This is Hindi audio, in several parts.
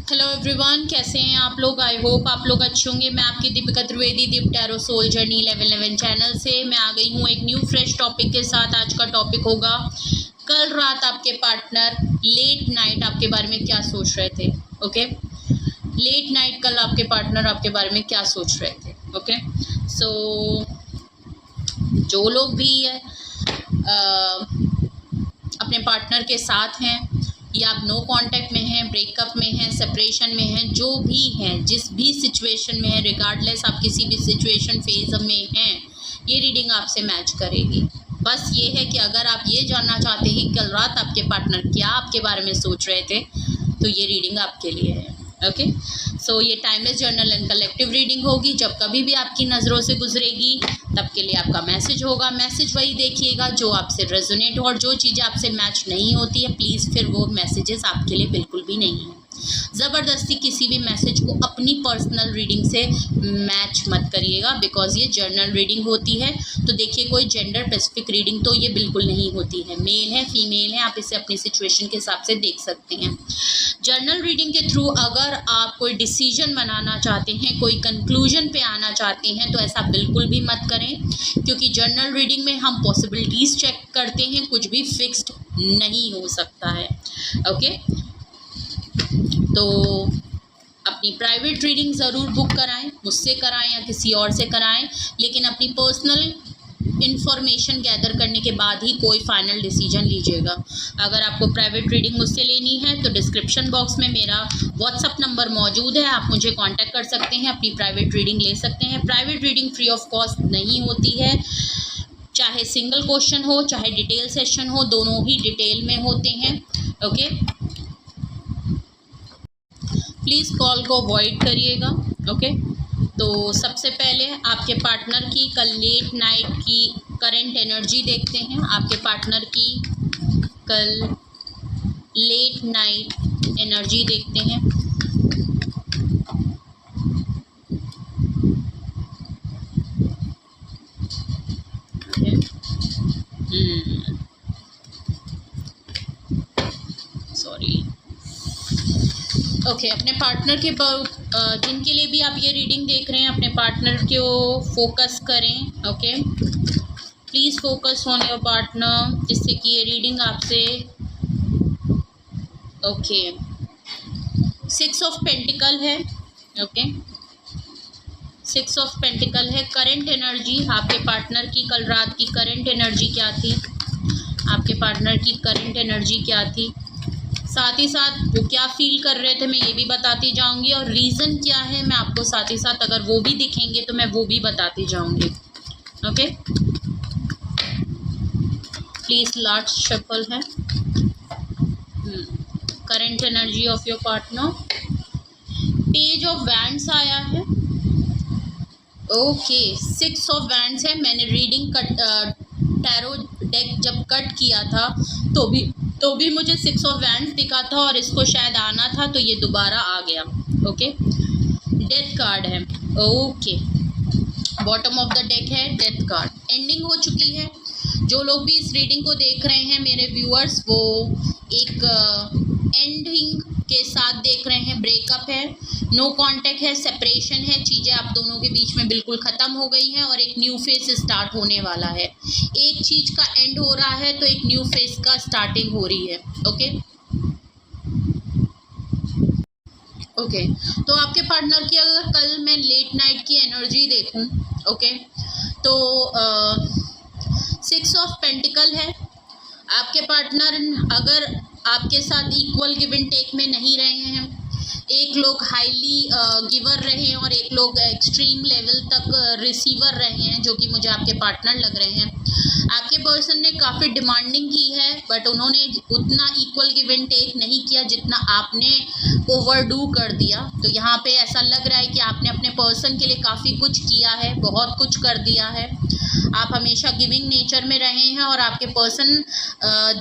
हेलो एवरीवन, कैसे हैं आप लोग। आई होप आप लोग अच्छे होंगे। मैं आपकी दीपिका त्रिवेदी दीप टैरो सोल जर्नी 1111 चैनल से मैं आ गई हूँ एक न्यू फ्रेश टॉपिक के साथ। आज का टॉपिक होगा कल रात आपके पार्टनर लेट नाइट आपके बारे में क्या सोच रहे थे। ओके, लेट नाइट कल आपके पार्टनर आपके बारे में क्या सोच रहे थे। ओके, सो जो लोग भी अपने पार्टनर के साथ हैं या आप नो कांटेक्ट में हैं, ब्रेकअप में हैं, सेपरेशन में हैं, जो भी हैं, जिस भी सिचुएशन में है, रिगार्डलेस आप किसी भी सिचुएशन फेज में हैं, ये रीडिंग आपसे मैच करेगी। बस ये है कि अगर आप ये जानना चाहते हैं कल रात आपके पार्टनर क्या आपके बारे में सोच रहे थे, तो ये रीडिंग आपके लिए है। ओके, सो ये timeless journal and collective reading होगी। जब कभी भी आपकी नज़रों से गुजरेगी तब के लिए आपका मैसेज होगा। मैसेज वही देखिएगा जो आपसे रेजोनेट हो, और जो चीज़ें आपसे मैच नहीं होती है प्लीज़ फिर वो मैसेजेस आपके लिए बिल्कुल भी नहीं है। ज़बरदस्ती किसी भी मैसेज को अपनी पर्सनल रीडिंग से मैच मत करिएगा, बिकॉज ये जर्नल रीडिंग होती है। तो देखिए, कोई जेंडर स्पेसिफिक रीडिंग तो ये बिल्कुल नहीं होती है। मेल है, फीमेल है, आप इसे अपनी सिचुएशन के हिसाब से देख सकते हैं। जर्नल रीडिंग के थ्रू अगर आप कोई डिसीजन बनाना चाहते हैं, कोई कंक्लूजन पे आना चाहते हैं, तो ऐसा बिल्कुल भी मत करें, क्योंकि जर्नल रीडिंग में हम पॉसिबिलिटीज़ चेक करते हैं, कुछ भी फिक्स्ड नहीं हो सकता है। ओके, तो अपनी प्राइवेट रीडिंग ज़रूर बुक कराएं, मुझसे कराएं या किसी और से कराएं, लेकिन अपनी पर्सनल इन्फॉर्मेशन गैदर करने के बाद ही कोई फाइनल डिसीजन लीजिएगा। अगर आपको प्राइवेट रीडिंग मुझसे लेनी है तो डिस्क्रिप्शन बॉक्स में मेरा व्हाट्सअप नंबर मौजूद है, आप मुझे कांटेक्ट कर सकते हैं, अपनी प्राइवेट रीडिंग ले सकते हैं। Private reading free of cost नहीं होती है, चाहे सिंगल क्वेश्चन हो चाहे डिटेल सेशन हो, दोनों ही डिटेल में होते हैं। ओके, प्लीज़ कॉल को अवॉइड करिएगा। ओके, तो सबसे पहले आपके पार्टनर की कल लेट नाइट की करंट एनर्जी देखते हैं। आपके पार्टनर की कल लेट नाइट एनर्जी देखते हैं। सॉरी। ओके, अपने पार्टनर के जिनके लिए भी आप ये रीडिंग देख रहे हैं, अपने पार्टनर को फोकस करें। Okay, please focus on your partner, जिससे कि ये रीडिंग आपसे ओके 6 ऑफ पेंटिकल है। ओके, 6 ऑफ पेंटिकल है। करंट एनर्जी आपके पार्टनर की कल रात की करंट एनर्जी क्या थी, आपके पार्टनर की करंट एनर्जी क्या थी, साथ ही साथ वो क्या फील कर रहे थे मैं ये भी बताती जाऊंगी, और रीज़न क्या है मैं आपको साथ ही साथ अगर वो भी दिखेंगे तो मैं वो भी बताती जाऊंगी। ओके, प्लीज़ लार्ज शफल है। Current energy of your partner, page of wands आया है। ओके, 6 ऑफ वैंड्स है। मैंने रीडिंग टैरो डेक जब कट किया था तो भी मुझे 6 ऑफ वैंड्स दिखा था, और इसको शायद आना था तो ये दोबारा आ गया। ओके, डेथ कार्ड है। Okay, bottom of the deck है डेथ कार्ड। एंडिंग हो चुकी है। जो लोग भी इस रीडिंग को देख रहे हैं मेरे व्यूअर्स, वो एक एंडिंग के साथ देख रहे हैं। ब्रेकअप है, नो कांटेक्ट है, सेपरेशन है, चीज़ें आप दोनों के बीच में बिल्कुल ख़त्म हो गई हैं, और एक न्यू फेज स्टार्ट होने वाला है। एक चीज़ का एंड हो रहा है तो एक न्यू फेज का स्टार्टिंग हो रही है। ओके, ओके, तो आपके पार्टनर की अगर कल मैं लेट नाइट की एनर्जी देखूं, ओके, तो 6 ऑफ पेंटिकल है। आपके पार्टनर अगर आपके साथ इक्वल गिव एंड टेक में नहीं रहे हैं, एक लोग हाईली गिवर रहे हैं और एक लोग एक्सट्रीम लेवल तक रिसीवर रहे हैं, जो कि मुझे आपके पार्टनर लग रहे हैं। आपके पर्सन ने काफ़ी डिमांडिंग की है, बट उन्होंने उतना इक्वल गिव एंड टेक नहीं किया जितना आपने ओवरडू कर दिया। तो यहाँ पे ऐसा लग रहा है कि आपने अपने पर्सन के लिए काफ़ी कुछ किया है, बहुत कुछ कर दिया है। आप हमेशा गिविंग नेचर में रहे हैं, और आपके पर्सन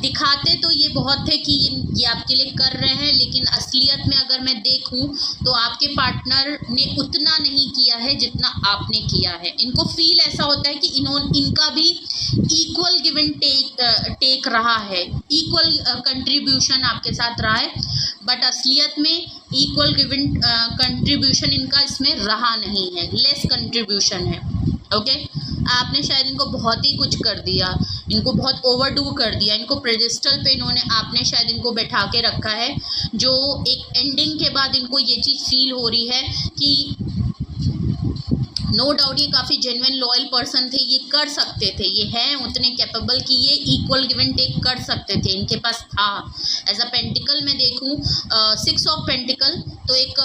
दिखाते तो ये बहुत थे कि ये आपके लिए कर रहे हैं, लेकिन असलियत में अगर मैं मैं देखूं तो आपके पार्टनर ने उतना नहीं किया है जितना आपने किया है। इनको फील ऐसा होता है कि इनका भी इक्वल गिव एंड टेक रहा है, इक्वल कंट्रीब्यूशन आपके साथ रहा है, बट असलियत में इक्वल गिव एंड कंट्रीब्यूशन इनका इसमें रहा नहीं है, लेस कंट्रीब्यूशन है। ओके, आपने शायद इनको बहुत ही कुछ कर दिया, इनको बहुत ओवरडू कर दिया, इनको पेडिस्टल पे आपने शायद इनको बैठा के रखा है, जो एक एंडिंग के बाद इनको ये चीज़ फील हो रही है कि नो डाउट ये काफ़ी जेन्युइन लॉयल पर्सन थे, ये कर सकते थे, ये हैं उतने कैपेबल कि ये इक्वल गिव एंड टेक कर सकते थे, इनके पास था। एज अ पेंटिकल में देखूं, 6 ऑफ पेंटिकल तो एक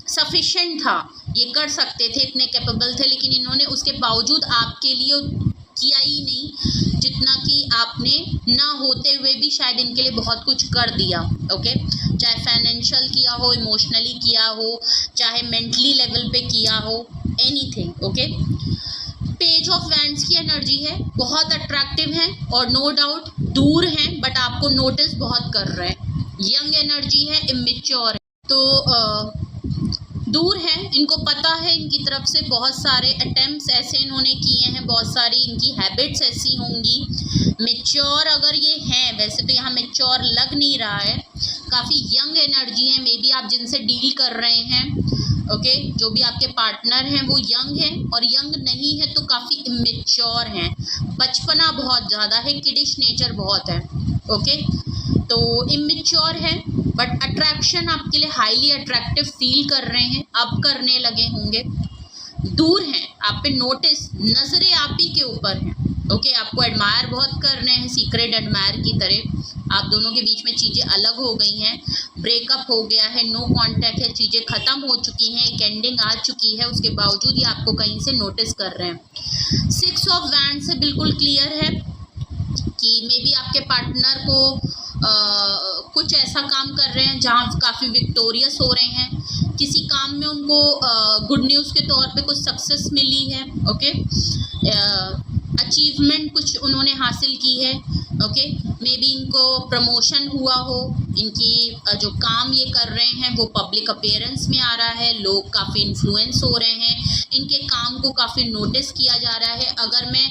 सफिशेंट था, ये कर सकते थे, इतने कैपेबल थे, लेकिन इन्होंने उसके बावजूद आपके लिए किया ही नहीं जितना कि आपने ना होते हुए भी शायद इनके लिए बहुत कुछ कर दिया। ओके, चाहे फाइनेंशियल किया हो, इमोशनली किया हो, चाहे मेंटली लेवल पे किया हो, anything. Okay, page of wands की एनर्जी है, बहुत अट्रैक्टिव है और नो डाउट दूर हैं, बट आपको नोटिस बहुत कर रहे हैं। यंग एनर्जी है, इमेच्योर है, तो दूर है, इनको पता है इनकी तरफ से बहुत सारे अटेम्प्ट्स ऐसे इन्होंने किए हैं, बहुत सारी इनकी हैबिट्स ऐसी होंगी। मैच्योर अगर ये हैं, वैसे तो यहाँ मैच्योर लग नहीं रहा है, काफ़ी यंग एनर्जी है, मे बी आप जिनसे डील कर रहे हैं, ओके, जो भी आपके पार्टनर हैं वो यंग हैं, और यंग नहीं है तो काफ़ी इमेच्योर हैं, बचपना बहुत ज़्यादा है, किडिश नेचर बहुत है। ओके, तो इमेच्योर है, बट अट्रैक्शन आपके लिए हाईली अट्रैक्टिव फील कर रहे हैं, अब करने लगे होंगे। दूर हैं, आप पे नोटिस, नज़रें आप ही के ऊपर हैं। ओके, आपको एडमायर बहुत कर रहे हैं, सीक्रेट एडमायर की तरह। आप दोनों के बीच में चीज़ें अलग हो गई हैं, ब्रेकअप हो गया है, नो कांटेक्ट है, चीज़ें ख़त्म हो चुकी हैं, एक एंडिंग आ चुकी है, उसके बावजूद ये आपको कहीं से नोटिस कर रहे हैं। 6 ऑफ वैंड से बिल्कुल क्लियर है कि मे बी आपके पार्टनर को कुछ ऐसा काम कर रहे हैं जहाँ काफ़ी विक्टोरियस हो रहे हैं, किसी काम में उनको गुड न्यूज़ के तौर पे कुछ सक्सेस मिली है। ओके, अचीवमेंट कुछ उन्होंने हासिल की है। ओके, मे बी इनको प्रमोशन हुआ हो, इनकी जो काम ये कर रहे हैं वो पब्लिक अपीयरेंस में आ रहा है, लोग काफ़ी इन्फ्लुएंस हो रहे हैं, इनके काम को काफ़ी नोटिस किया जा रहा है। अगर मैं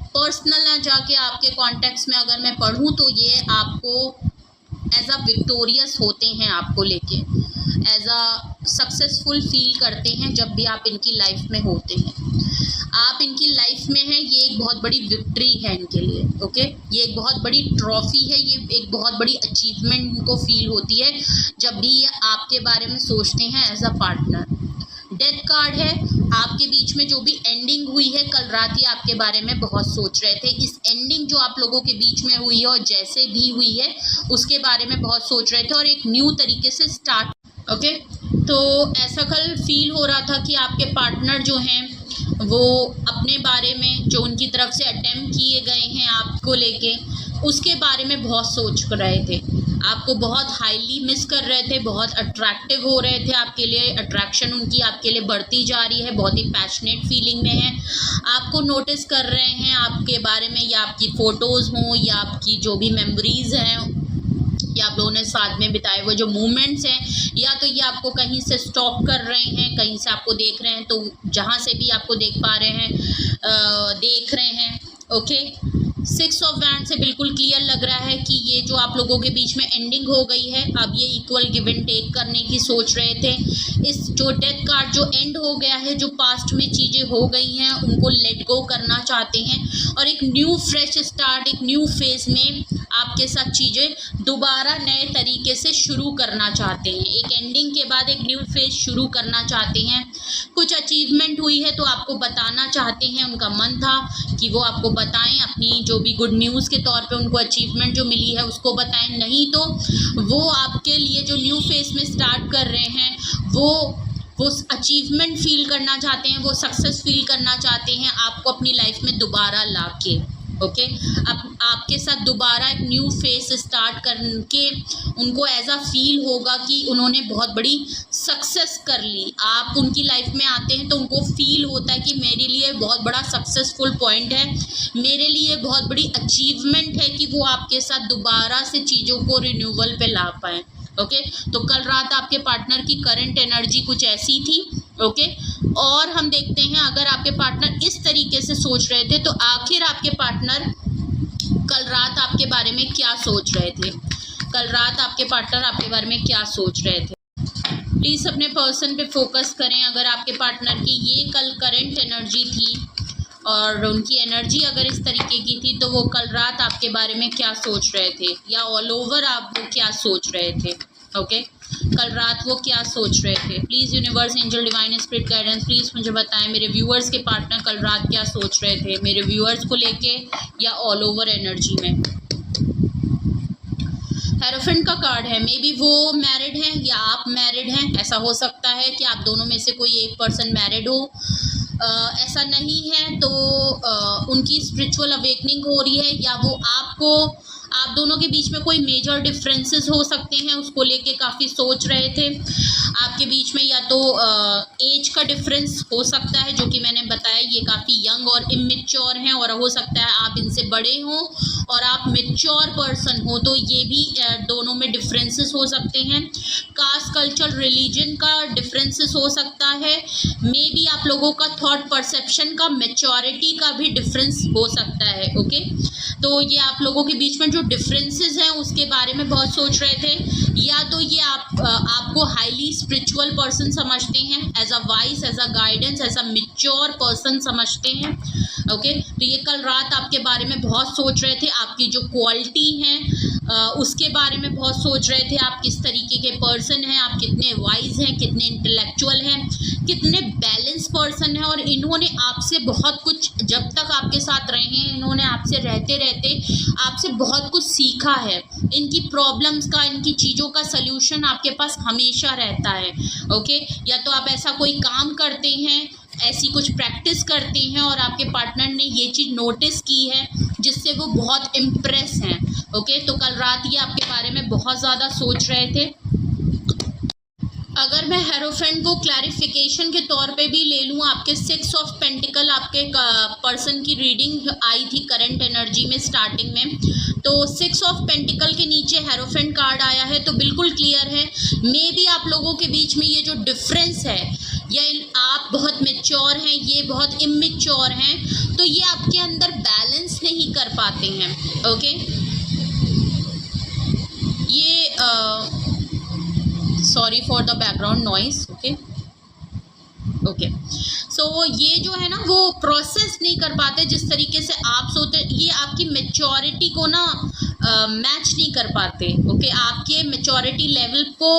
पर्सनल ना जाके आपके कॉन्टेक्ट्स में अगर मैं पढ़ूँ तो ये आपको एज अ विक्टोरियस होते हैं, आपको लेके एज अ सक्सेसफुल फील करते हैं जब भी आप इनकी लाइफ में होते हैं। आप इनकी लाइफ में हैं, ये एक बहुत बड़ी विक्ट्री है इनके लिए। ओके, ये एक बहुत बड़ी ट्रॉफी है, ये एक बहुत बड़ी अचीवमेंट इनको फील होती है जब भी ये आपके बारे में सोचते हैं as a partner. Death card है, आपके बीच में जो भी एंडिंग हुई है, कल रात ही आपके बारे में बहुत सोच रहे थे। इस एंडिंग जो आप लोगों के बीच में हुई है और जैसे भी हुई है उसके बारे में बहुत सोच रहे थे और एक न्यू तरीके से स्टार्ट। ओके, तो ऐसा कल फील हो रहा था कि आपके पार्टनर जो हैं वो अपने बारे में जो उनकी तरफ से अटेम्प्ट किए गए हैं आपको लेके, उसके बारे में बहुत सोच रहे थे, आपको बहुत हाईली मिस कर रहे थे, बहुत अट्रैक्टिव हो रहे थे आपके लिए, अट्रैक्शन उनकी आपके लिए बढ़ती जा रही है, बहुत ही पैशनेट फीलिंग में है, आपको नोटिस कर रहे हैं आपके बारे में, या आपकी फ़ोटोज़ हों या आपकी जो भी मेमोरीज़ हैं या आप लोगों ने साथ में बिताए हुए जो मोमेंट्स हैं, या तो ये आपको कहीं से स्टॉक कर रहे हैं, कहीं से आपको देख रहे हैं, तो जहाँ से भी आपको देख पा रहे हैं देख रहे हैं। ओके, 6 ऑफ वैंड से बिल्कुल क्लियर लग रहा है कि ये जो आप लोगों के बीच में एंडिंग हो गई है, अब ये इक्वल गिव एंड टेक करने की सोच रहे थे। इस जो डेथ कार्ड जो एंड हो गया है, जो पास्ट में चीज़ें हो गई हैं उनको लेट गो करना चाहते हैं और एक न्यू फ्रेश स्टार्ट, एक न्यू फेज में आपके साथ चीज़ें दोबारा नए तरीके से शुरू करना चाहते हैं। एक एंडिंग के बाद एक न्यू फेज शुरू करना चाहते हैं। कुछ अचीवमेंट हुई है तो आपको बताना चाहते हैं, उनका मन था कि वो आपको बताएं, अपनी जो भी गुड न्यूज़ के तौर पे उनको अचीवमेंट जो मिली है उसको बताएं। नहीं तो वो आपके लिए जो न्यू फेज में स्टार्ट कर रहे हैं वो अचीवमेंट फील करना चाहते हैं, वो सक्सेस फील करना चाहते हैं आपको अपनी लाइफ में दोबारा लाके। ओके, अब आपके साथ दोबारा एक न्यू फेज स्टार्ट करके उनको ऐसा फील होगा कि उन्होंने बहुत बड़ी सक्सेस कर ली। आप उनकी लाइफ में आते हैं तो उनको फील होता है कि मेरे लिए बहुत बड़ा सक्सेसफुल पॉइंट है, मेरे लिए बहुत बड़ी अचीवमेंट है कि वो आपके साथ दोबारा से चीज़ों को रिन्यूअल पे ला पाएँ। ओके तो कल रात आपके पार्टनर की करंट एनर्जी कुछ ऐसी थी। ओके और हम देखते हैं अगर आपके पार्टनर इस तरीके से सोच रहे थे तो आखिर आपके पार्टनर कल रात आपके बारे में क्या सोच रहे थे। कल रात आपके पार्टनर आपके बारे में क्या सोच रहे थे। प्लीज़ अपने पर्सन पे फोकस करें। अगर आपके पार्टनर की ये कल करंट एनर्जी थी और उनकी एनर्जी अगर इस तरीके की थी तो वो कल रात आपके बारे में क्या सोच रहे थे, या ऑल ओवर आप वो क्या सोच रहे थे। ओके कल रात वो क्या सोच रहे थे। Please universe, angel, divine spirit guidance, please मुझे बताएं मेरे व्यूअर्स के पार्टनर कल रात क्या सोच रहे थे, मेरे व्यूअर्स को लेके या ऑल ओवर एनर्जी में। हेरोफेंट का कार्ड है। मे बी वो मैरिड हैं या आप मैरिड हैं। ऐसा हो सकता है कि आप दोनों में से कोई एक पर्सन मैरिड हो। ऐसा नहीं है तो उनकी स्पिरिचुअल अवेकनिंग हो रही है, या वो आप दोनों के बीच में कोई मेजर डिफरेंसेस हो सकते हैं, उसको लेके काफ़ी सोच रहे थे। आपके बीच में या तो एज का डिफरेंस हो सकता है, जो कि मैंने बताया ये काफ़ी यंग और इमेच्योर हैं, और हो सकता है आप इनसे बड़े हों और आप मेच्योर पर्सन हो, तो ये भी दोनों में डिफरेंसेस हो सकते हैं। कास्ट, कल्चर, रिलीजन का डिफरेंसेस हो सकता है। मे बी आप लोगों का थॉट परसेप्शन का, मेच्योरिटी का भी डिफरेंस हो सकता है। ओके तो ये आप लोगों के बीच में जो डिफरेंसेस हैं उसके बारे में बहुत सोच रहे थे, या तो ये आपको हाईली स्पिरिचुअल पर्सन समझते हैं, as a wise, as a guidance, as a mature person समझते हैं। ओके तो ये कल रात आपके बारे में बहुत सोच रहे थे, आपकी जो क्वालिटी हैं उसके बारे में बहुत सोच रहे थे। आप किस तरीके के पर्सन हैं, आप कितने वाइज हैं, कितने इंटेलेक्चुअल हैं, कितने बैलेंस पर्सन हैं, और इन्होंने आपसे बहुत कुछ, जब तक आपके साथ रहे हैं इन्होंने आपसे रहते रहते आपसे बहुत कुछ सीखा है। इनकी प्रॉब्लम्स का, इनकी चीज़ों का सल्यूशन आपके पास हमेशा रहता है। ओके या तो आप ऐसा कोई काम करते हैं, ऐसी कुछ प्रैक्टिस करते हैं और आपके पार्टनर ने ये चीज़ नोटिस की है जिससे वो बहुत इम्प्रेस हैं। ओके तो कल रात ये आपके बारे में बहुत ज़्यादा सोच रहे थे। अगर मैं हेरोफेंट को क्लैरिफिकेशन के तौर पे भी ले लूँ, आपके 6 ऑफ पेंटिकल आपके पर्सन की रीडिंग आई थी करंट एनर्जी में स्टार्टिंग में, तो 6 ऑफ पेंटिकल के नीचे हेरोफेंट कार्ड आया है, तो बिल्कुल क्लियर है मे बी आप लोगों के बीच में ये जो डिफरेंस है, या आप बहुत मेच्योर हैं, ये बहुत इमेच्योर हैं, तो ये आपके अंदर बैलेंस नहीं कर पाते हैं। ओके ये sorry for the background noise. Okay so ये जो है ना वो प्रोसेस नहीं कर पाते जिस तरीके से आप सोचते, ये आपकी मेच्योरिटी को ना मैच नहीं कर पाते। ओके आपके मेच्योरिटी लेवल को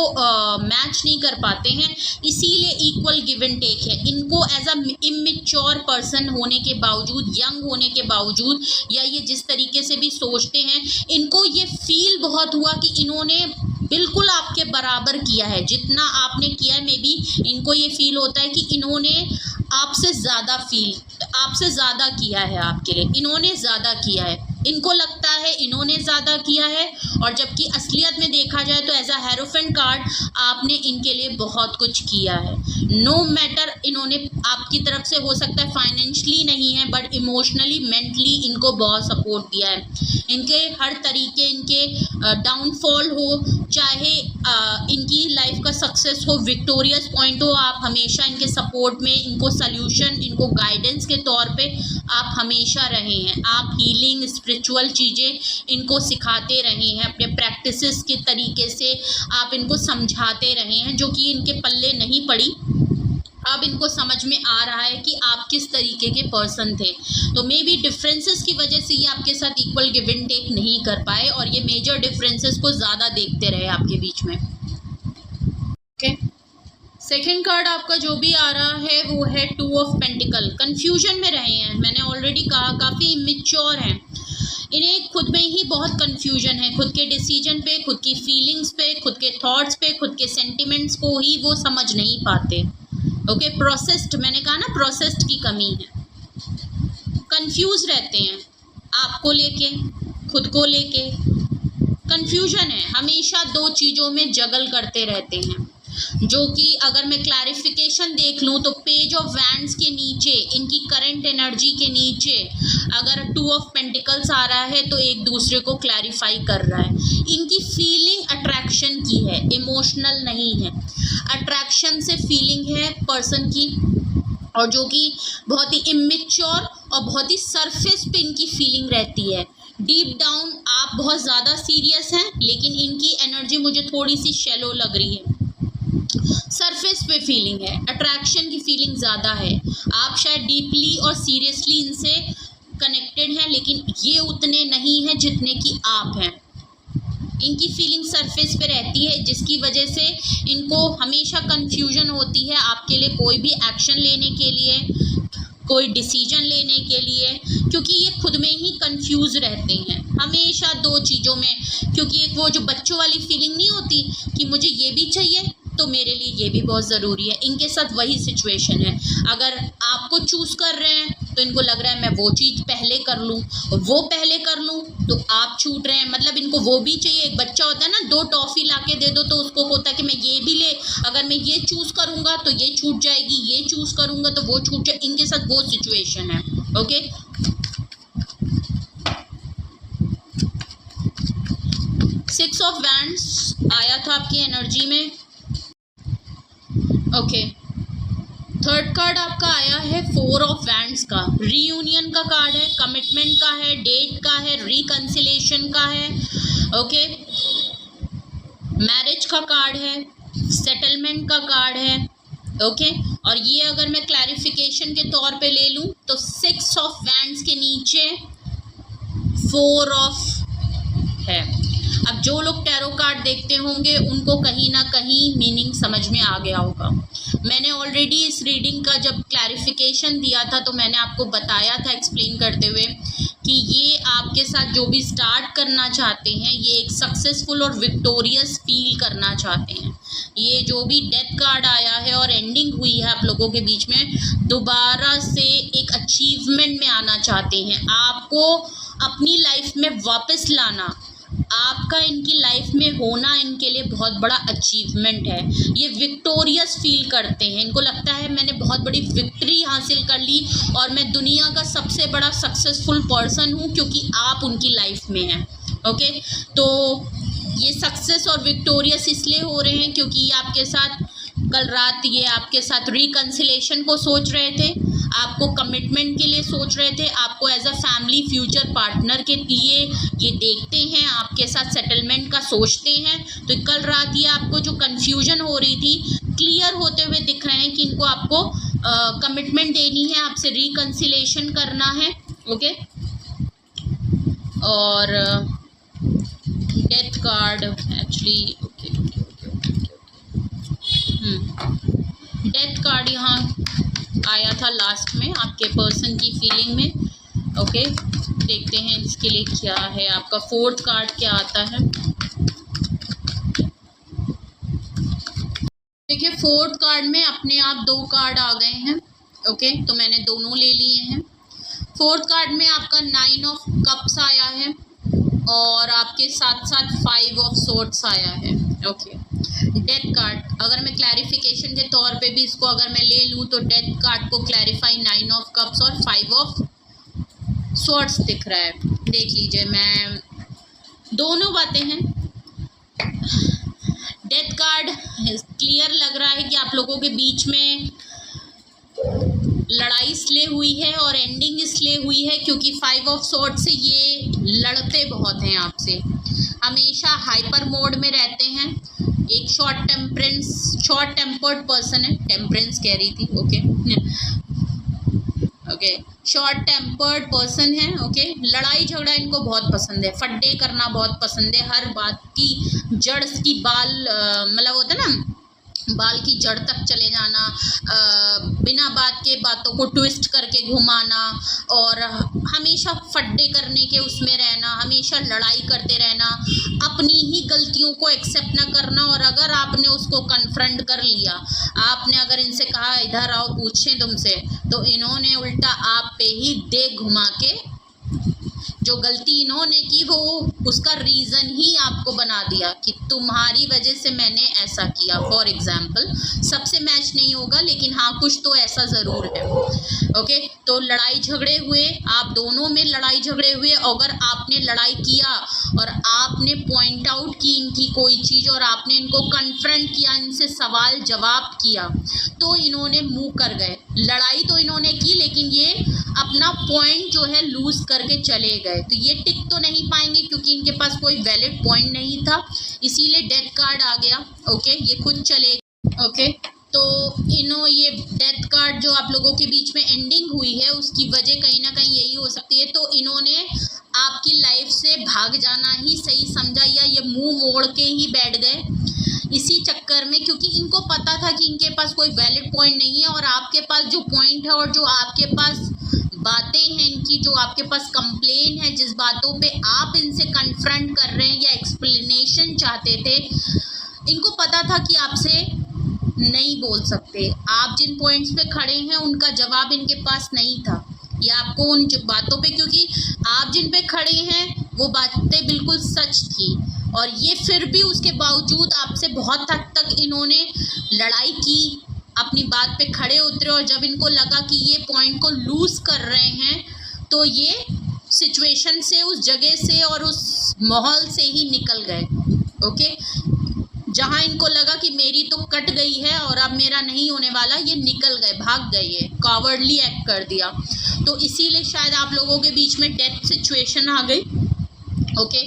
मैच नहीं कर पाते हैं, इसीलिए इक्वल गिव एंड टेक है। इनको एज अ इमेच्योर पर्सन होने के बावजूद, यंग होने के बावजूद, या ये जिस तरीके से भी सोचते हैं, इनको ये फील बहुत हुआ कि इन्होंने बिल्कुल आपके बराबर किया है, जितना आपने किया है। मे बी इनको ये फील होता है कि इन्होंने आपसे ज़्यादा किया है, आपके लिए इन्होंने ज़्यादा किया है, इनको लगता है इन्होंने ज़्यादा किया है, और जबकि असलियत में देखा जाए तो एज अ हेरोफेंट कार्ड आपने इनके लिए बहुत कुछ किया है। नो मैटर इन्होंने आपकी तरफ से हो सकता है फाइनेंशियली नहीं है, बट इमोशनली, मेंटली इनको बहुत सपोर्ट दिया है। इनके हर तरीके, इनके डाउनफॉल हो, चाहे इनकी लाइफ का सक्सेस हो, विक्टोरियस पॉइंट हो, आप हमेशा इनके सपोर्ट में, इनको सल्यूशन, इनको गाइडेंस के तौर पे आप हमेशा रहे हैं। आप हीलिंग, स्पिरिचुअल चीज़ें इनको सिखाते रहे हैं, अपने प्रैक्टिसेस के तरीके से आप इनको समझाते रहे हैं, जो कि इनके पल्ले नहीं पड़ी। अब इनको समझ में आ रहा है कि आप किस तरीके के पर्सन थे, तो मे बी डिफरेंसेस की वजह से ये आपके साथ इक्वल गिव एंड टेक नहीं कर पाए, और ये मेजर डिफरेंसेस को ज़्यादा देखते रहे आपके बीच में। ओके सेकेंड कार्ड आपका जो भी आ रहा है वो है 2 ऑफ पेंटिकल। कन्फ्यूजन में रहे हैं, मैंने ऑलरेडी कहा, काफ़ी इमेच्योर हैं, इन्हें खुद में ही बहुत कन्फ्यूजन है, खुद के डिसीजन पे, खुद की फीलिंग्स पे, खुद के थॉट्स पे, खुद के सेंटिमेंट्स को ही वो समझ नहीं पाते। ओके प्रोसेस्ड, मैंने कहा ना प्रोसेस्ड की कमी है, कंफ्यूज रहते हैं, आपको लेके, खुद को लेके कंफ्यूजन है, हमेशा 2 चीज़ों में जगल करते रहते हैं। जो कि अगर मैं क्लैरिफिकेशन देख लूँ तो पेज ऑफ वैंड्स के नीचे इनकी करंट एनर्जी के नीचे अगर 2 ऑफ पेंटिकल्स आ रहा है तो एक दूसरे को क्लैरिफाई कर रहा है। इनकी फीलिंग अट्रैक्शन की है, इमोशनल नहीं है। अट्रैक्शन से फीलिंग है पर्सन की, और जो कि बहुत ही इमेच्योर और बहुत ही सरफेस पे इनकी फीलिंग रहती है। डीप डाउन आप बहुत ज़्यादा सीरियस हैं, लेकिन इनकी एनर्जी मुझे थोड़ी सी शैलो लग रही है। सरफेस पे फीलिंग है, अट्रैक्शन की फीलिंग ज़्यादा है। आप शायद डीपली और सीरियसली इनसे कनेक्टेड हैं, लेकिन ये उतने नहीं हैं जितने कि आप हैं। इनकी फीलिंग सरफेस पे रहती है, जिसकी वजह से इनको हमेशा कन्फ्यूजन होती है आपके लिए कोई भी एक्शन लेने के लिए, कोई डिसीजन लेने के लिए, क्योंकि ये खुद में ही कंफ्यूज रहते हैं हमेशा 2 चीज़ों में। क्योंकि एक वो जो बच्चों वाली फीलिंग नहीं होती कि मुझे ये भी चाहिए तो मेरे लिए ये भी बहुत ज़रूरी है, इनके साथ वही सिचुएशन है। अगर आपको चूज़ कर रहे हैं तो इनको लग रहा है मैं वो चीज़ पहले कर लूँ, और वो पहले कर लूँ तो आप छूट रहे हैं। मतलब इनको वो भी चाहिए। एक बच्चा होता है ना, 2 टॉफ़ी ला के दे दो तो उसको होता है कि मैं ये भी ले, अगर मैं ये चूज़ करूँगा तो ये छूट जाएगी, ये चूज़ करूँगा तो वो छूट जाए। इनके साथ वो सिचुएशन है। ओके, 6 ऑफ वैंड्स आया था आपकी एनर्जी में। ओके, थर्ड कार्ड आपका आया है 4 ऑफ वैंड्स का। रीयूनियन का कार्ड है, कमिटमेंट का है, डेट का है, रिकंसिलेशन का है। ओके, मैरिज का कार्ड है, सेटलमेंट का कार्ड है। ओके, और ये अगर मैं क्लैरिफिकेशन के तौर पे ले लूँ तो 6 ऑफ वैंड्स के नीचे 4 ऑफ है। अब जो लोग टैरो कार्ड देखते होंगे उनको कहीं ना कहीं मीनिंग समझ में आ गया होगा। मैंने ऑलरेडी इस रीडिंग का जब क्लैरिफिकेशन दिया था तो मैंने आपको बताया था एक्सप्लेन करते हुए कि ये आपके साथ जो भी स्टार्ट करना चाहते हैं, ये एक सक्सेसफुल और विक्टोरियस फील करना चाहते हैं। ये जो भी डेथ कार्ड आया है और एंडिंग हुई है आप लोगों के बीच में, दोबारा से एक अचीवमेंट में आना चाहते हैं। आपको अपनी लाइफ में वापस लाना, आपका इनकी लाइफ में होना इनके लिए बहुत बड़ा अचीवमेंट है। ये विक्टोरियस फील करते हैं, इनको लगता है मैंने बहुत बड़ी विक्ट्री हासिल कर ली और मैं दुनिया का सबसे बड़ा सक्सेसफुल पर्सन हूँ, क्योंकि आप उनकी लाइफ में हैं। ओके, तो ये सक्सेस और विक्टोरियस इसलिए हो रहे हैं क्योंकि ये आपके साथ कल रात ये आपके साथ रिकंसिलेशन को सोच रहे थे, आपको कमिटमेंट के लिए सोच रहे थे, आपको as a family future partner के लिए ये देखते हैं, आपके साथ सेटलमेंट का सोचते हैं। तो कल रात ये आपको जो कन्फ्यूजन हो रही थी क्लियर होते हुए दिख रहे हैं कि इनको आपको कमिटमेंट देनी है, आपसे रिकंसिलेशन करना है। ओके, और death card actually death card यहाँ आया था लास्ट में आपके पर्सन की फीलिंग में। ओके, देखते हैं इसके लिए क्या है। आपका 4th कार्ड क्या आता है। देखिए 4th कार्ड में अपने आप 2 कार्ड आ गए हैं। ओके, तो मैंने दोनों ले लिए हैं। 4th कार्ड में आपका 9 ऑफ कप्स आया है और आपके साथ साथ 5 ऑफ सोर्ड्स आया है। ओके, डेथ कार्ड अगर मैं क्लैरिफिकेशन के तौर पे भी इसको अगर मैं ले लूँ तो डेथ कार्ड को क्लैरिफाई 9 ऑफ कप्स और 5 ऑफ स्वॉर्ड्स दिख रहा है। देख लीजिए, मैं दोनों बातें हैं। डेथ कार्ड क्लियर लग रहा है कि आप लोगों के बीच में लड़ाई इसलिए हुई है और एंडिंग इसलिए हुई है क्योंकि 5 ऑफ स्वॉर्ड्स से ये लड़ते बहुत हैं आपसे, हमेशा हाइपर मोड में रहते हैं। एक शॉर्ट टेम्पर्ड पर्सन है, टेम्परेंस कह रही थी। ओके, शॉर्ट टेम्पर्ड पर्सन है। ओके, लड़ाई झगड़ा इनको बहुत पसंद है, फड्डे करना बहुत पसंद है, हर बात की जड़ की बाल मतलब होता है ना, बाल की जड़ तक चले जाना, बिना बात के बातों को ट्विस्ट करके घुमाना और हमेशा फड्डे करने के उसमें रहना, हमेशा लड़ाई करते रहना, अपनी ही गलतियों को एक्सेप्ट ना करना। और अगर आपने उसको कन्फ्रंट कर लिया, आपने अगर इनसे कहा इधर आओ पूछें तुमसे, तो इन्होंने उल्टा आप पे ही देख घुमा के जो गलती इन्होंने की वो उसका रीज़न ही आपको बना दिया कि तुम्हारी वजह से मैंने ऐसा किया। फॉर एग्जाम्पल, सबसे मैच नहीं होगा लेकिन हाँ कुछ तो ऐसा ज़रूर है। ओके, तो लड़ाई झगड़े हुए, आप दोनों में लड़ाई झगड़े हुए। अगर आपने लड़ाई किया और आपने पॉइंट आउट की इनकी कोई चीज़ और आपने इनको कन्फ्रंट किया, इनसे सवाल जवाब किया, तो इन्होंने मुँह कर गए। लड़ाई तो इन्होंने की लेकिन ये अपना पॉइंट जो है लूज़ करके चले गए। तो ये टिक तो नहीं पाएंगे क्योंकि इनके पास कोई वैलिड पॉइंट नहीं था, इसीलिए डेथ कार्ड आ गया। ओके, ये खुद चले गए। ओके, तो ये डेथ कार्ड जो आप लोगों के बीच में एंडिंग हुई है उसकी वजह कहीं ना कहीं यही हो सकती है। तो इन्होंने आपकी लाइफ से भाग जाना ही सही समझा या ये मुंह मोड़ के ही बैठ गए इसी चक्कर में, क्योंकि इनको पता था कि इनके पास कोई वैलिड पॉइंट नहीं है और आपके पास जो पॉइंट है और जो आपके पास बातें हैं इनकी, जो आपके पास कंप्लेन है, जिस बातों पे आप इनसे कन्फ्रंट कर रहे हैं या एक्सप्लेनेशन चाहते थे, इनको पता था कि आपसे नहीं बोल सकते। आप जिन पॉइंट्स पे खड़े हैं उनका जवाब इनके पास नहीं था। ये आपको उन बातों पे, क्योंकि आप जिन पे खड़े हैं वो बातें बिल्कुल सच थी और ये फिर भी उसके बावजूद आपसे बहुत हद तक इन्होंने लड़ाई की, अपनी बात पे खड़े उतरे और जब इनको लगा कि ये पॉइंट को लूज़ कर रहे हैं तो ये सिचुएशन से, उस जगह से और उस माहौल से ही निकल गए। ओके, जहाँ इनको लगा कि मेरी तो कट गई है और अब मेरा नहीं होने वाला, ये निकल गए, भाग गए, ये कॉवर्डली एक्ट कर दिया। तो इसीलिए शायद आप लोगों के बीच में डेथ सिचुएशन आ गई। ओके,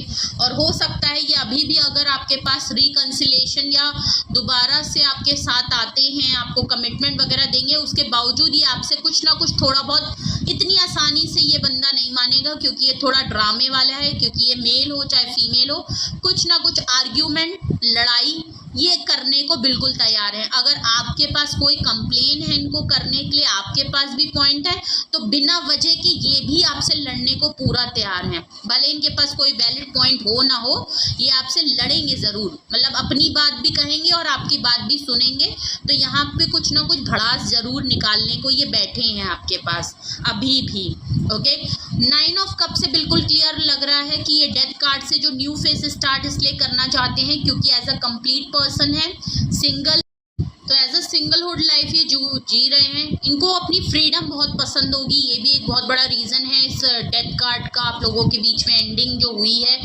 और हो सकता है ये अभी भी अगर आपके पास रिकन्सिलेशन या दोबारा से आपके साथ आते हैं, आपको कमिटमेंट वगैरह देंगे, उसके बावजूद ये आपसे कुछ ना कुछ थोड़ा बहुत, इतनी आसानी से ये बंदा नहीं मानेगा क्योंकि ये थोड़ा ड्रामे वाला है, क्योंकि ये मेल हो चाहे फीमेल हो, कुछ ना कुछ आर्ग्यूमेंट, लड़ाई ये करने को बिल्कुल तैयार है। अगर आपके पास कोई कंप्लेन है इनको करने के लिए, आपके पास भी पॉइंट है, तो बिना वजह के ये भी आपसे लड़ने को पूरा तैयार हैं। भले इनके पास कोई वैलिड पॉइंट हो ना हो, ये आपसे लड़ेंगे ज़रूर, मतलब अपनी बात भी कहेंगे और आपकी बात भी सुनेंगे। तो यहाँ पे कुछ ना कुछ भड़ास ज़रूर निकालने को ये बैठे हैं आपके पास अभी भी। ओके, 9 ऑफ कप से बिल्कुल क्लियर लग रहा है कि ये डेथ कार्ड से जो न्यू फेस स्टार्ट इसलिए करना चाहते हैं क्योंकि एज अ कंप्लीट पर्सन है, सिंगल, तो एज अ सिंगलहुड लाइफ ये जो जी रहे हैं, इनको अपनी फ्रीडम बहुत पसंद होगी। ये भी एक बहुत बड़ा रीज़न है इस डेथ कार्ड का आप लोगों के बीच में एंडिंग जो हुई है।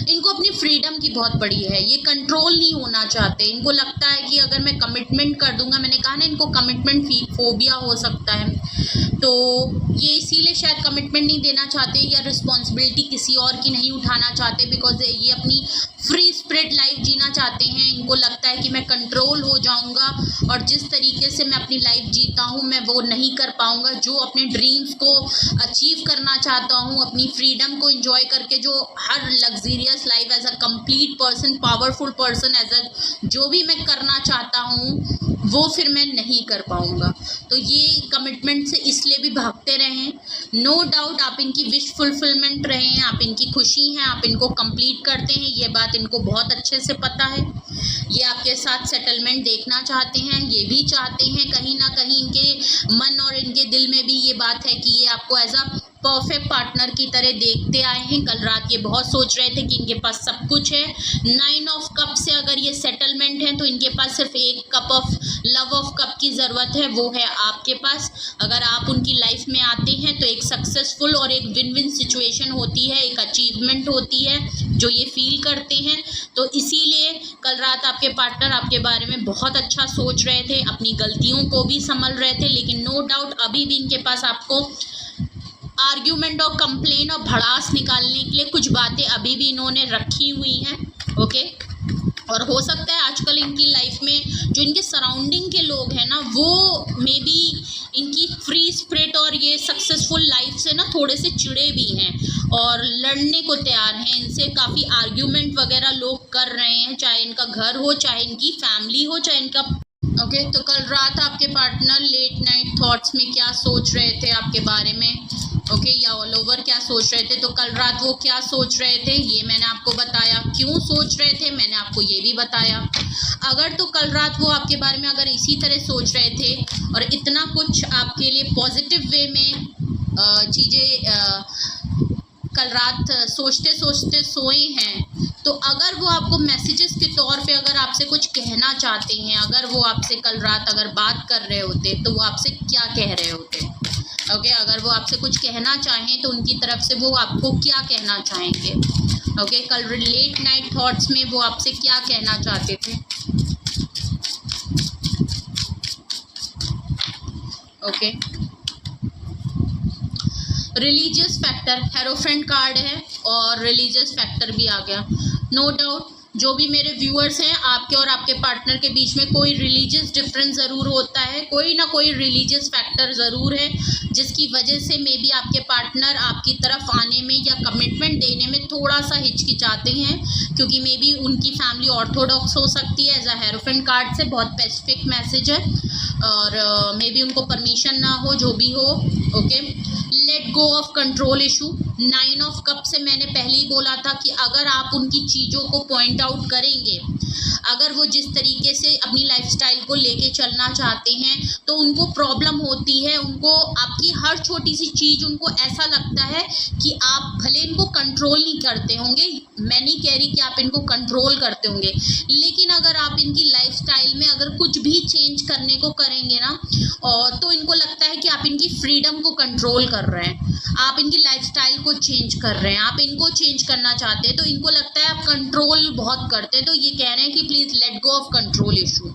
इनको अपनी फ्रीडम की बहुत बड़ी है, ये कंट्रोल नहीं होना चाहते। इनको लगता है कि अगर मैं कमिटमेंट कर दूंगा, मैंने कहा ना इनको कमिटमेंट फोबिया हो सकता है, तो ये इसीलिए शायद कमिटमेंट नहीं देना चाहते या रिस्पॉन्सिबिलिटी किसी और की नहीं उठाना चाहते, बिकॉज ये अपनी फ्री स्पिरिट लाइफ जीना चाहते हैं। इनको लगता है कि मैं कंट्रोल हो जाऊंगा और जिस तरीके से मैं अपनी लाइफ जीता हूँ मैं वो नहीं कर पाऊंगा। जो अपने ड्रीम्स को अचीव करना चाहता हूँ, अपनी फ्रीडम को एंजॉय करके, जो हर luxurious life as a complete person, powerful person, as a जो भी मैं करना चाहता हूँ वो फिर मैं नहीं कर पाऊंगा। तो ये कमिटमेंट से इसलिए भी भागते रहें। नो डाउट आप इनकी विश फुलफिलमेंट रहे हैं, आप इनकी खुशी हैं, आप इनको कंप्लीट करते हैं, ये बात इनको बहुत अच्छे से पता है। ये आपके साथ सेटलमेंट देखना चाहते हैं, ये भी चाहते हैं, कहीं ना कहीं इनके मन और इनके दिल में भी ये बात है कि ये आपको एज अ परफेक्ट पार्टनर की तरह देखते आए हैं। कल रात ये बहुत सोच रहे थे कि इनके पास सब कुछ है। 9 ऑफ कप से अगर ये सेटलमेंट है तो इनके पास सिर्फ एक cup of love of cup की ज़रूरत है, वो है आपके पास। अगर आप उनकी लाइफ में आते हैं तो एक सक्सेसफुल और एक विन विन सिचुएशन होती है, एक अचीवमेंट होती है जो ये फील करते हैं। तो इसीलिए कल रात आपके पार्टनर आपके बारे में बहुत अच्छा सोच रहे थे, अपनी गलतियों को भी संभल रहे थे, लेकिन नो डाउट अभी भी इनके पास आपको आर्ग्यूमेंट और कंप्लेन और भड़ास निकालने के लिए कुछ बातें अभी भी इन्होंने रखी हुई हैं। ओके, और हो सकता है आजकल इनकी लाइफ में जो इनके सराउंडिंग के लोग हैं ना, वो मे बी इनकी फ्री स्पिरिट और ये सक्सेसफुल लाइफ से ना थोड़े से चिड़े भी हैं और लड़ने को तैयार हैं। इनसे काफ़ी आर्ग्यूमेंट वगैरह लोग कर रहे हैं, चाहे इनका घर हो, चाहे इनकी फैमिली हो, चाहे इनका ओके। तो कल रात आपके पार्टनर लेट नाइट थॉट्स में क्या सोच रहे थे आपके बारे में, ओके, या ऑल ओवर क्या सोच रहे थे। तो कल रात वो क्या सोच रहे थे ये मैंने आपको बताया, क्यों सोच रहे थे मैंने आपको ये भी बताया। अगर तो कल रात वो आपके बारे में अगर इसी तरह सोच रहे थे और इतना कुछ आपके लिए पॉजिटिव वे में चीज़ें कल रात सोचते सोचते सोए हैं, तो अगर वो आपको मैसेजेस के तौर पे अगर आपसे कुछ कहना चाहते हैं, अगर वो आपसे कल रात अगर बात कर रहे होते तो वो आपसे क्या कह रहे होते? ओके, अगर वो आपसे कुछ कहना चाहें तो उनकी तरफ से वो आपको क्या कहना चाहेंगे? ओके, कल लेट नाइट थॉट्स में वो आपसे क्या कहना चाहते थे? Okay, religious factor, hierophant card है और रिलीजियस फैक्टर भी आ गया। नो डाउट जो भी मेरे व्यूअर्स हैं, आपके और आपके पार्टनर के बीच में कोई रिलीजियस डिफरेंस ज़रूर होता है, कोई ना कोई रिलीजियस फैक्टर ज़रूर है, जिसकी वजह से मे बी आपके पार्टनर आपकी तरफ आने में या कमिटमेंट देने में थोड़ा सा हिचकिचाते हैं, क्योंकि मे बी उनकी फैमिली ऑर्थोडॉक्स हो सकती है। एज अ हेरोफेंट कार्ड से बहुत स्पेसिफिक मैसेज है, और मे बी उनको परमिशन ना हो, जो भी हो। Okay, let go of control issue. 9 of cup से मैंने पहले ही बोला था कि अगर आप उनकी चीज़ों को पॉइंट आउट करेंगे, अगर वो जिस तरीके से अपनी लाइफस्टाइल को लेके चलना चाहते हैं तो उनको प्रॉब्लम होती है, उनको आपकी हर छोटी सी चीज़ उनको ऐसा लगता है कि आप भले इनको कंट्रोल नहीं करते होंगे, मैं नहीं कह रही कि आप इनको कंट्रोल करते होंगे, लेकिन अगर आप इनकी लाइफस्टाइल में अगर कुछ भी चेंज करने को करेंगे ना, और तो इनको लगता है कि आप इनकी फ्रीडम को कंट्रोल कर रहे हैं, आप इनकी लाइफस्टाइल को चेंज कर रहे हैं, आप इनको चेंज करना चाहते हैं, तो इनको लगता है आप कंट्रोल बहुत करते हैं। तो ये कह रहे हैं कि please let go of control issue.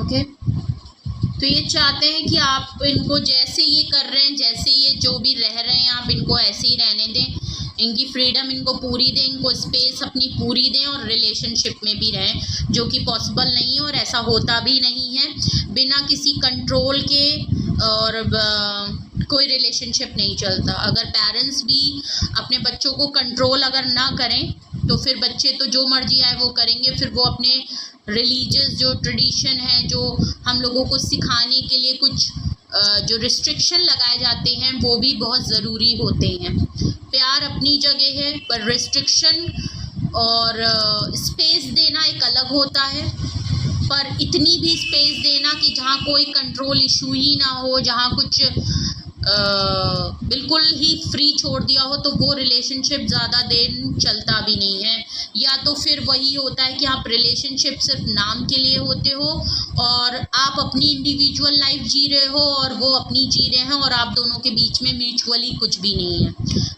Okay, तो ये चाहते हैं कि आप इनको जैसे ये कर रहे हैं, जैसे ये जो भी रह रहे हैं, आप इनको ऐसे ही रहने दें, इनकी फ्रीडम इनको पूरी दें, इनको स्पेस अपनी पूरी दें, और रिलेशनशिप में भी रहें, जो कि पॉसिबल नहीं है और ऐसा होता भी नहीं है। बिना किसी कंट्रोल के और कोई रिलेशनशिप नहीं चलता। अगर पेरेंट्स भी अपने बच्चों को कंट्रोल अगर ना करें तो फिर बच्चे तो जो मर्जी आए वो करेंगे, फिर वो अपने रिलीजियस जो ट्रेडिशन है, जो हम लोगों को सिखाने के लिए कुछ जो रिस्ट्रिक्शन लगाए जाते हैं वो भी बहुत ज़रूरी होते हैं। प्यार अपनी जगह है, पर रिस्ट्रिक्शन और स्पेस देना एक अलग होता है, पर इतनी भी स्पेस देना कि जहाँ कोई कंट्रोल इशू ही ना हो, जहाँ कुछ बिल्कुल ही फ्री छोड़ दिया हो, तो वो रिलेशनशिप ज़्यादा दिन चलता भी नहीं है। या तो फिर वही होता है कि आप रिलेशनशिप सिर्फ नाम के लिए होते हो और आप अपनी इंडिविजुअल लाइफ जी रहे हो और वो अपनी जी रहे हैं, और आप दोनों के बीच में म्यूचुअली कुछ भी नहीं है।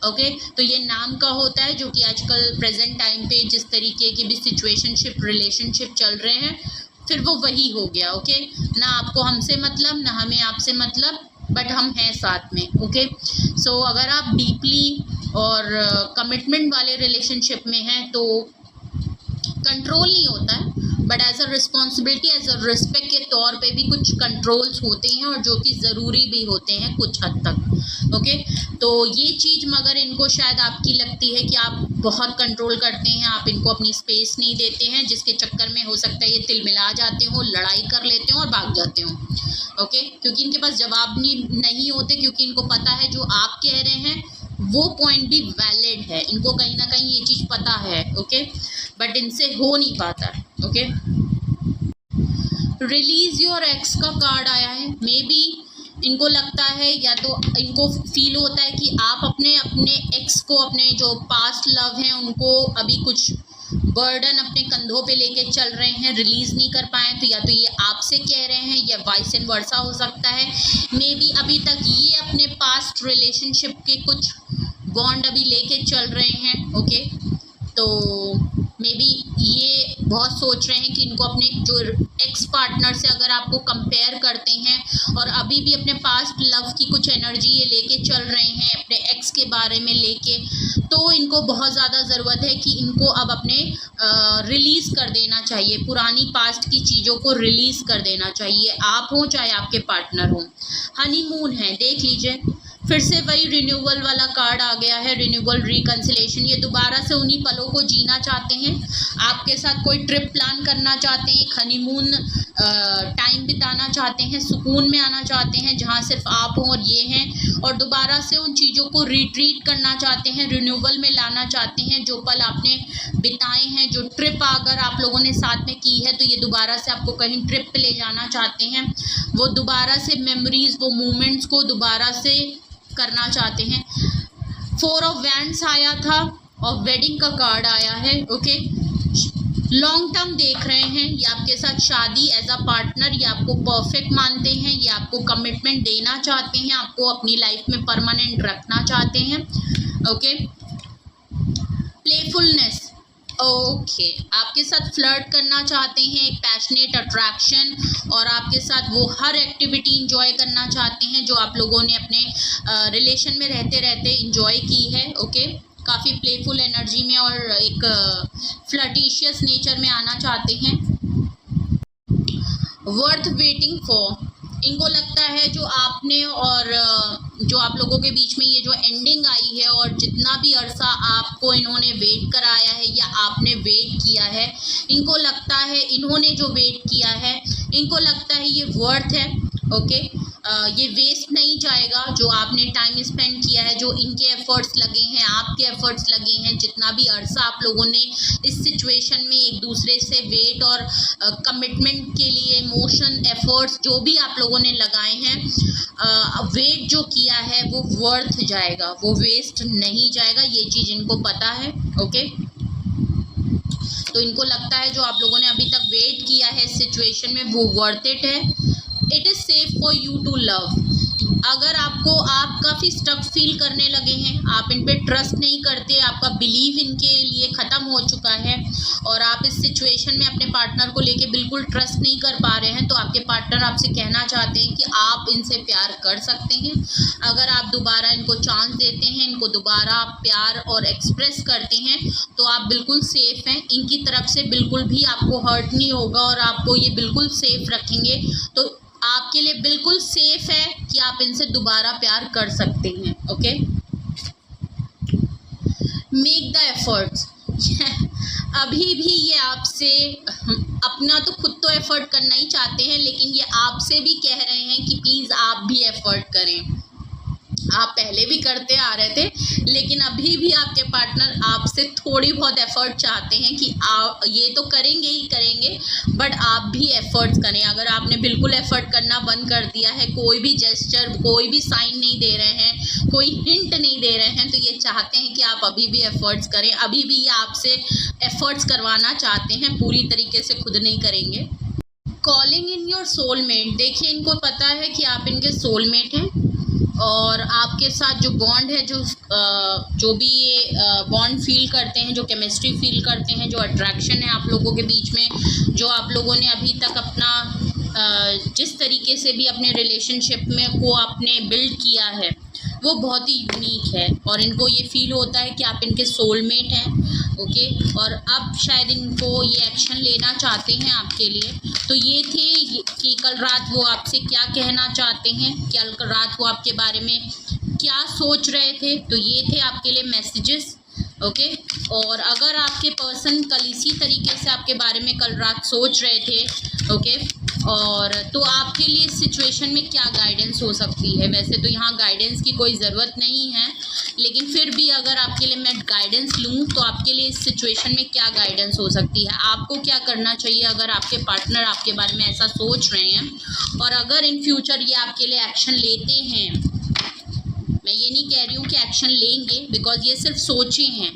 ओके, तो ये नाम का होता है, जो कि आजकल प्रेजेंट टाइम पे जिस तरीके की भी सिचुएशनशिप रिलेशनशिप चल रहे हैं, फिर वो वही हो गया। ओके, ना आपको हमसे मतलब, ना हमें आपसे मतलब, बट हम हैं साथ में। ओके, सो अगर आप डीपली और कमिटमेंट वाले रिलेशनशिप में हैं तो कंट्रोल नहीं होता है, but as a responsibility, as a respect के तौर पे भी कुछ कंट्रोल्स होते हैं, और जो कि ज़रूरी भी होते हैं कुछ हद तक। ओके, तो ये चीज़ मगर इनको शायद आपकी लगती है कि आप बहुत कंट्रोल करते हैं, आप इनको अपनी स्पेस नहीं देते हैं, जिसके चक्कर में हो सकता है ये तिलमिला जाते हो, लड़ाई कर लेते हो और भाग जाते हो। ओके, क्योंकि इनके पास जवाब नहीं होते, क्योंकि इनको पता है जो आप कह रहे हैं वो पॉइंट भी वैलिड है, इनको कहीं ना कहीं ये चीज़ पता है। ओके, बट इनसे हो नहीं पाता। ओके, रिलीज योर एक्स का कार्ड आया है। मे बी इनको लगता है, या तो इनको फील होता है कि आप अपने एक्स को, अपने जो पास्ट लव हैं उनको अभी कुछ बर्डन अपने कंधों पे लेके चल रहे हैं, रिलीज़ नहीं कर पाए, तो या तो ये आपसे कह रहे हैं या वाइस एंड वर्सा हो सकता है। मे बी अभी तक ये अपने पास्ट रिलेशनशिप के कुछ बॉन्ड अभी लेके चल रहे हैं। ओके, तो मे बी ये बहुत सोच रहे हैं कि इनको अपने जो एक्स पार्टनर से अगर आपको कंपेयर करते हैं और अभी भी अपने पास्ट लव की कुछ एनर्जी ये लेके चल रहे हैं अपने एक्स के बारे में लेके, तो इनको बहुत ज़्यादा ज़रूरत है कि इनको अब अपने रिलीज़ कर देना चाहिए, पुरानी पास्ट की चीज़ों को रिलीज़ कर देना चाहिए, आप हो चाहे आपके पार्टनर हो। हनीमून है, देख लीजिए, फिर से वही रिन्यूअल वाला कार्ड आ गया है, रिन्यूअल, रिकंसिलेशन। ये दोबारा से उन्हीं पलों को जीना चाहते हैं, आपके साथ कोई ट्रिप प्लान करना चाहते हैं, एक हनीमून टाइम बिताना चाहते हैं, सुकून में आना चाहते हैं जहाँ सिर्फ आप हो और ये हैं, और दोबारा से उन चीज़ों को रिट्रीट करना चाहते हैं, रिन्यूअल में लाना चाहते हैं। जो पल आपने बिताए हैं, जो ट्रिप अगर आप लोगों ने साथ में की है, तो ये दोबारा से आपको कहीं ट्रिप पे ले जाना चाहते हैं, वो दोबारा से मेमोरीज़, वो मोमेंट्स को दोबारा से करना चाहते हैं। 4 ऑफ वैंड्स आया था और वेडिंग का कार्ड आया है। ओके, लॉन्ग टर्म देख रहे हैं, ये आपके साथ शादी एज अ पार्टनर, ये आपको परफेक्ट मानते हैं, ये आपको कमिटमेंट देना चाहते हैं, आपको अपनी लाइफ में परमानेंट रखना चाहते हैं। ओके, प्लेफुलनेस, ओके, आपके साथ फ्लर्ट करना चाहते हैं, एक पैशनेट अट्रैक्शन, और आपके साथ वो हर एक्टिविटी इंजॉय करना चाहते हैं जो आप लोगों ने अपने रिलेशन में रहते रहते इंजॉय की है। ओके, काफ़ी प्लेफुल एनर्जी में और एक फ्लर्टिशियस नेचर में आना चाहते हैं। वर्थ वेटिंग फॉर, इनको लगता है जो आपने और जो आप लोगों के बीच में ये जो एंडिंग आई है और जितना भी अरसा आपको इन्होंने वेट कराया है या आपने वेट किया है, इनको लगता है इन्होंने जो वेट किया है इनको लगता है ये वर्थ है। ओके, ये वेस्ट नहीं जाएगा जो आपने टाइम स्पेंड किया है, जो इनके एफर्ट्स लगे हैं, आपके एफर्ट्स लगे हैं, जितना भी अरसा आप लोगों ने इस सिचुएशन में एक दूसरे से वेट और कमिटमेंट के लिए इमोशन एफर्ट्स जो भी आप लोगों ने लगाए हैं, वेट जो किया है वो वर्थ जाएगा, वो वेस्ट नहीं जाएगा, ये चीज़ इनको पता है। ओके, तो इनको लगता है जो आप लोगों ने अभी तक वेट किया है इस सिचुएशन में वो वर्थ इट है। It is safe for you to love, अगर आपको आप काफ़ी स्टक फील करने लगे हैं, आप इन पे ट्रस्ट नहीं करते, आपका बिलीव इनके लिए ख़त्म हो चुका है और आप इस सिचुएशन में अपने पार्टनर को लेके बिल्कुल ट्रस्ट नहीं कर पा रहे हैं, तो आपके पार्टनर आपसे कहना चाहते हैं कि आप इनसे प्यार कर सकते हैं। अगर आप दोबारा इनको चांस देते हैं, इनको दोबारा आप प्यार और एक्सप्रेस करते हैं, तो आप बिल्कुल सेफ़ हैं, इनकी तरफ से बिल्कुल भी आपको हर्ट नहीं होगा और आपको ये बिल्कुल सेफ़ रखेंगे। तो आपके लिए बिल्कुल सेफ है कि आप इनसे दोबारा प्यार कर सकते हैं। ओके, मेक द एफर्ट्स, अभी भी ये आपसे अपना तो खुद तो एफर्ट करना ही चाहते हैं, लेकिन ये आपसे भी कह रहे हैं कि प्लीज़ आप भी एफर्ट करें। आप पहले भी करते आ रहे थे, लेकिन अभी भी आपके पार्टनर आपसे थोड़ी बहुत एफर्ट चाहते हैं कि आप ये तो करेंगे ही करेंगे, बट आप भी एफर्ट्स करें। अगर आपने बिल्कुल एफर्ट करना बंद कर दिया है, कोई भी जेस्चर, कोई भी साइन नहीं दे रहे हैं, कोई हिंट नहीं दे रहे हैं, तो ये चाहते हैं कि आप अभी भी एफर्ट्स करें। अभी भी ये आपसे एफर्ट्स करवाना चाहते हैं, पूरी तरीके से खुद नहीं करेंगे। कॉलिंग इन योर सोलमेट, देखिए इनको पता है कि आप इनके सोलमेट हैं और आपके साथ जो बॉन्ड है, जो भी ये बॉन्ड फील करते हैं, जो केमिस्ट्री फील करते हैं, जो अट्रैक्शन है आप लोगों के बीच में, जो आप लोगों ने अभी तक अपना जिस तरीके से भी अपने रिलेशनशिप में को आपने बिल्ड किया है वो बहुत ही यूनिक है और इनको ये फील होता है कि आप इनके सोलमेट हैं। ओके, और अब शायद इनको ये एक्शन लेना चाहते हैं आपके लिए। तो ये थे कि कल रात वो आपसे क्या कहना चाहते हैं, कल रात वो आपके बारे में क्या सोच रहे थे, तो ये थे आपके लिए मैसेजेस। ओके, और अगर आपके पर्सन कल इसी तरीके से आपके बारे में कल रात सोच रहे थे, ओके, और तो आपके लिए इस सिचुएशन में क्या गाइडेंस हो सकती है। वैसे तो यहाँ गाइडेंस की कोई ज़रूरत नहीं है, लेकिन फिर भी अगर आपके लिए मैं गाइडेंस लूँ तो आपके लिए इस सिचुएशन में क्या गाइडेंस हो सकती है, आपको क्या करना चाहिए अगर आपके पार्टनर आपके बारे में ऐसा सोच रहे हैं, और अगर इन फ्यूचर ये आपके लिए एक्शन लेते हैं। मैं ये नहीं कह रही हूँ कि एक्शन लेंगे, बिकॉज ये सिर्फ सोचे हैं,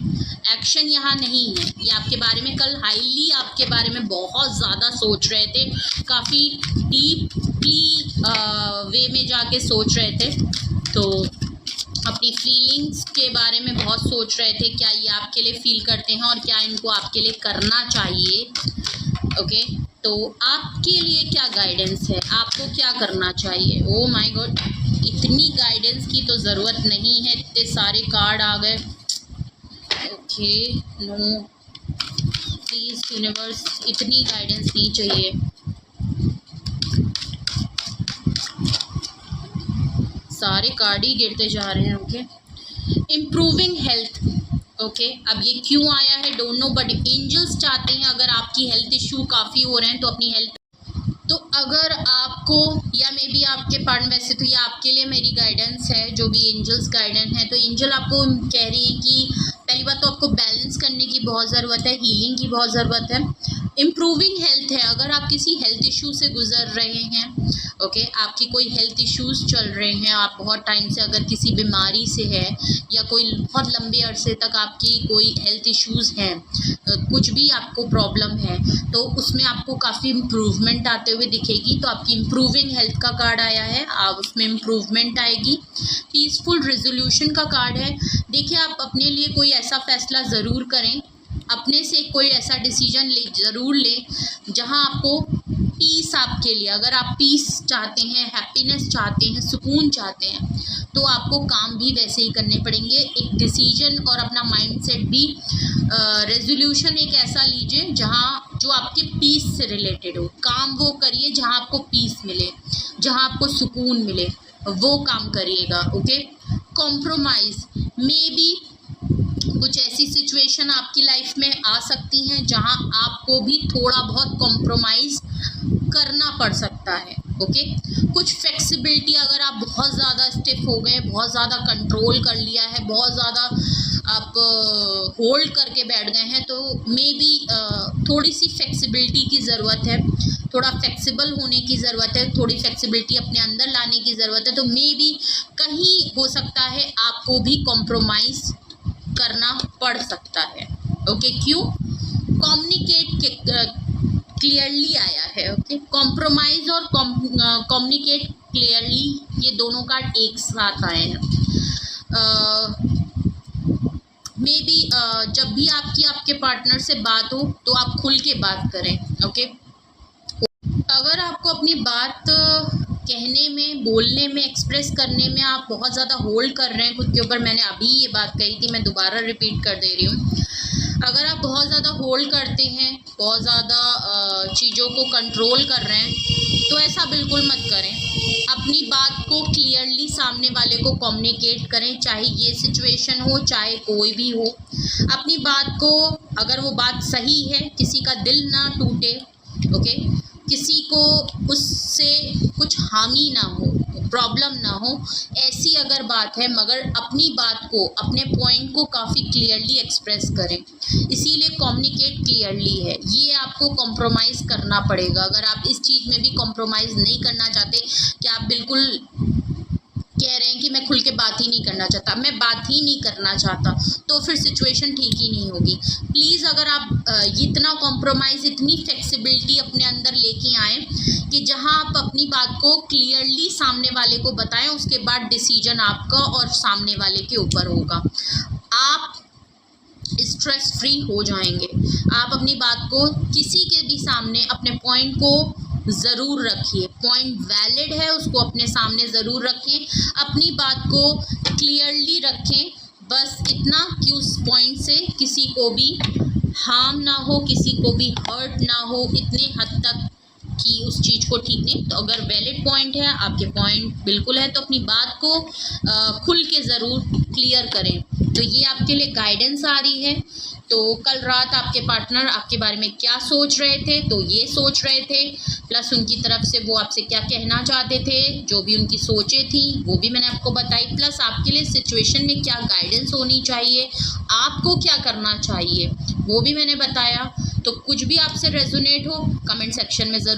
एक्शन यहाँ नहीं है। ये आपके बारे में कल हाईली आपके बारे में बहुत ज़्यादा सोच रहे थे, काफ़ी डीपली वे में जाके सोच रहे थे, तो अपनी फीलिंग्स के बारे में बहुत सोच रहे थे, क्या ये आपके लिए फील करते हैं और क्या इनको आपके लिए करना चाहिए। ओके, तो आपके लिए क्या गाइडेंस है, आपको क्या करना चाहिए। ओ माय गॉड, इतनी गाइडेंस की तो ज़रूरत नहीं है, इतने सारे कार्ड आ गए। ओके, नो प्लीज़ यूनिवर्स, इतनी गाइडेंस नहीं चाहिए। सारे कार्ड ही गिरते जा रहे हैं। Okay, improving health. ओके, अब ये क्यों आया है डोंट नो, बट एंजल्स चाहते हैं अगर आपकी हेल्थ इशू काफ़ी हो रहे हैं तो अपनी हेल्थ, तो अगर आपको या मे बी आपके पार्टनर, वैसे तो ये आपके लिए मेरी गाइडेंस है, जो भी एंजल्स गाइडेंस है, तो एंजल आपको कह रही है कि पहली बात तो आपको बैलेंस करने की बहुत ज़रूरत है, हीलिंग की बहुत ज़रूरत है, इम्प्रूविंग हेल्थ है। अगर आप किसी हेल्थ इशू से गुजर रहे हैं, ओके, आपकी कोई हेल्थ इश्यूज़ चल रहे हैं, आप बहुत टाइम से अगर किसी बीमारी से है या कोई बहुत लंबे अरसे तक आपकी कोई हेल्थ इश्यूज़ हैं, कुछ भी आपको प्रॉब्लम है, तो उसमें आपको काफ़ी इम्प्रूवमेंट आते हुए दिखेगी। तो आपकी इम्प्रूविंग हेल्थ का कार्ड आया है, आप उसमें इम्प्रूवमेंट आएगी। पीसफुल रेजोल्यूशन का कार्ड है। देखिए, आप अपने लिए कोई ऐसा फैसला ज़रूर करें, अपने से कोई ऐसा डिसीजन ज़रूर लें जहां आपको पीस, आपके लिए अगर आप पीस चाहते हैं, हैप्पीनेस चाहते हैं, सुकून चाहते हैं, तो आपको काम भी वैसे ही करने पड़ेंगे। एक डिसीजन और अपना माइंडसेट भी, रेजोल्यूशन एक ऐसा लीजिए जहां जो आपके पीस से रिलेटेड हो। काम वो करिए जहां आपको पीस मिले, जहां आपको सुकून मिले, वो काम करिएगा। ओके, कॉम्प्रोमाइज़ मे बी कुछ ऐसी सिचुएशन आपकी लाइफ में आ सकती हैं जहां आपको भी थोड़ा बहुत कॉम्प्रोमाइज़ करना पड़ सकता है। ओके, कुछ फ्लेक्सिबिलिटी, अगर आप बहुत ज़्यादा स्टिफ हो गए, बहुत ज़्यादा कंट्रोल कर लिया है, बहुत ज़्यादा आप होल्ड करके बैठ गए हैं, तो मे बी थोड़ी सी फ्लेक्सिबिलिटी की ज़रूरत है, थोड़ा फ्लेक्सिबल होने की ज़रूरत है, थोड़ी फ्लेक्सिबिलिटी अपने अंदर लाने की ज़रूरत है। तो मे बी कहीं हो सकता है आपको भी कॉम्प्रोमाइज़ करना पड़ सकता है। ओके, क्यों? कम्युनिकेट क्लियरली आया है। ओके, कॉम्प्रोमाइज़ और कम्युनिकेट क्लियरली, ये दोनों कार्ड एक साथ आए हैं। मे बी जब भी आपके पार्टनर से बात हो तो आप खुल के बात करें। ओके, अगर आपको अपनी बात कहने में, बोलने में, एक्सप्रेस करने में आप बहुत ज़्यादा होल्ड कर रहे हैं खुद के ऊपर, मैंने अभी ये बात कही थी, मैं दोबारा रिपीट कर दे रही हूँ। अगर आप बहुत ज़्यादा होल्ड करते हैं, बहुत ज़्यादा चीज़ों को कंट्रोल कर रहे हैं, तो ऐसा बिल्कुल मत करें। अपनी बात को क्लियरली सामने वाले को कम्युनिकेट करें, चाहे ये सिचुएशन हो, चाहे कोई भी हो। अपनी बात को, अगर वो बात सही है, किसी का दिल ना टूटे, ओके, किसी को उससे कुछ हानि ना हो, प्रॉब्लम ना हो, ऐसी अगर बात है, मगर अपनी बात को, अपने पॉइंट को काफ़ी क्लियरली एक्सप्रेस करें। इसीलिए कम्युनिकेट क्लियरली है, ये आपको कॉम्प्रोमाइज़ करना पड़ेगा। अगर आप इस चीज़ में भी कॉम्प्रोमाइज़ नहीं करना चाहते कि आप बिल्कुल कह रहे हैं कि मैं खुल के बात ही नहीं करना चाहता, मैं बात ही नहीं करना चाहता, तो फिर सिचुएशन ठीक ही नहीं होगी। प्लीज़, अगर आप इतना कॉम्प्रोमाइज़, इतनी फ्लेक्सिबिलिटी अपने अंदर लेके आएँ कि जहां आप अपनी बात को क्लियरली सामने वाले को बताएं, उसके बाद डिसीजन आपका और सामने वाले के ऊपर होगा। आप स्ट्रेस फ्री हो जाएंगे। आप अपनी बात को किसी के भी सामने, अपने पॉइंट को ज़रूर रखिए, पॉइंट वैलिड है उसको अपने सामने ज़रूर रखें, अपनी बात को क्लियरली रखें। बस इतना कि उस पॉइंट से किसी को भी हार्म ना हो, किसी को भी हर्ट ना हो, इतने हद तक कि उस चीज़ को ठीक नहीं। तो अगर वैलिड पॉइंट है, आपके पॉइंट बिल्कुल है, तो अपनी बात को खुल के ज़रूर क्लियर करें। तो ये आपके लिए गाइडेंस आ रही है। तो कल रात आपके पार्टनर आपके बारे में क्या सोच रहे थे, तो ये सोच रहे थे, प्लस उनकी तरफ से वो आपसे क्या कहना चाहते थे, जो भी उनकी सोचें थी वो भी मैंने आपको बताई, प्लस आपके लिए सिचुएशन में क्या गाइडेंस होनी चाहिए, आपको क्या करना चाहिए वो भी मैंने बताया। तो कुछ भी आपसे रेजोनेट हो, कमेंट सेक्शन में ज़रूर